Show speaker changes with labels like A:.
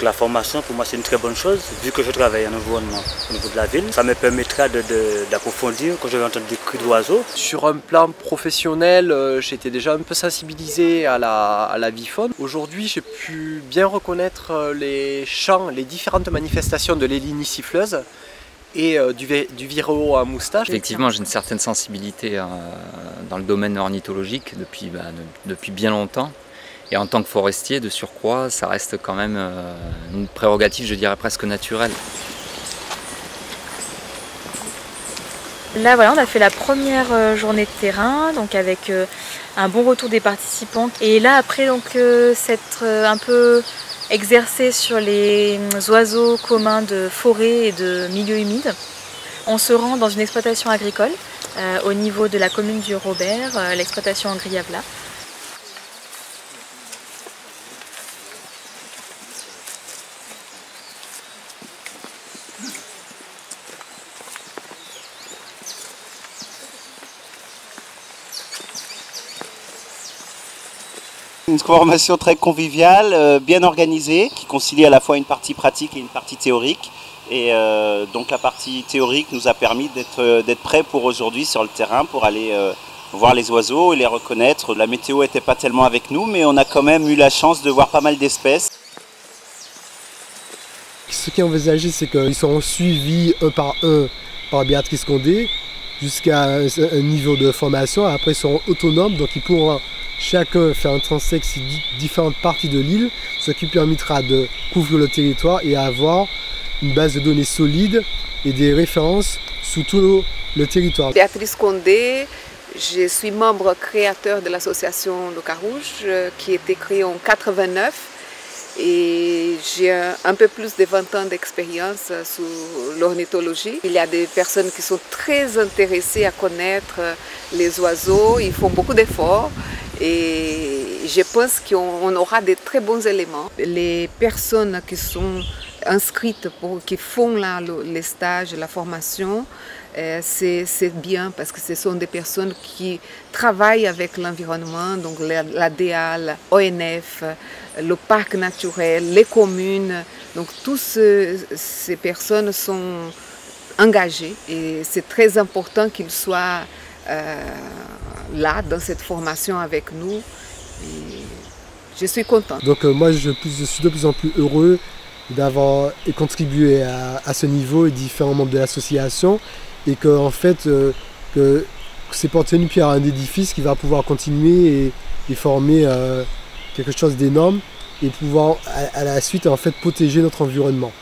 A: Donc la formation pour moi c'est une très bonne chose, vu que je travaille en environnement au niveau de la ville. Ça me permettra d'approfondir quand je vais entendre des cris d'oiseaux.
B: Sur un plan professionnel, j'étais déjà un peu sensibilisé à la vifaune. Aujourd'hui j'ai pu bien reconnaître les chants, les différentes manifestations de l'hélinie siffleuse et du vireau à moustache.
C: Effectivement, j'ai une certaine sensibilité dans le domaine ornithologique depuis bien longtemps. Et en tant que forestier, de surcroît, ça reste quand même une prérogative, je dirais presque naturelle.
D: Là voilà, on a fait la première journée de terrain, donc avec un bon retour des participants. Et là après, donc s'être un peu exercé sur les oiseaux communs de forêt et de milieux humides. On se rend dans une exploitation agricole au niveau de la commune du Robert, l'exploitation Angriavla.
E: Une formation très conviviale, bien organisée, qui concilie à la fois une partie pratique et une partie théorique. Et donc la partie théorique nous a permis d'être prêts pour aujourd'hui sur le terrain, pour aller voir les oiseaux et les reconnaître. La météo n'était pas tellement avec nous, mais on a quand même eu la chance de voir pas mal d'espèces.
F: Ce qui est envisagé, c'est qu'ils seront suivis un par Béatrice Condé jusqu'à un niveau de formation. Après, ils seront autonomes, donc ils pourront chacun faire un transect sur différentes parties de l'île, ce qui permettra de couvrir le territoire et avoir une base de données solide et des références sur tout le territoire.
G: Béatrice Condé, je suis membre créateur de l'association Le Carouge qui a été créée en 1989 et j'ai un peu plus de 20 ans d'expérience sur l'ornithologie. Il y a des personnes qui sont très intéressées à connaître les oiseaux, ils font beaucoup d'efforts. Et je pense qu'on aura de très bons éléments. Les personnes qui sont inscrites, qui font là, les stages, la formation, c'est bien parce que ce sont des personnes qui travaillent avec l'environnement, donc l'ADA, l'ONF, le parc naturel, les communes. Donc toutes ces personnes sont engagées et c'est très important qu'ils soient là dans cette formation avec nous et je suis contente.
F: Donc moi je suis de plus en plus heureux d'avoir contribué à ce niveau et différents membres de l'association et que en fait que c'est porter une pierre à un édifice qui va pouvoir continuer et former quelque chose d'énorme et pouvoir à la suite en fait protéger notre environnement.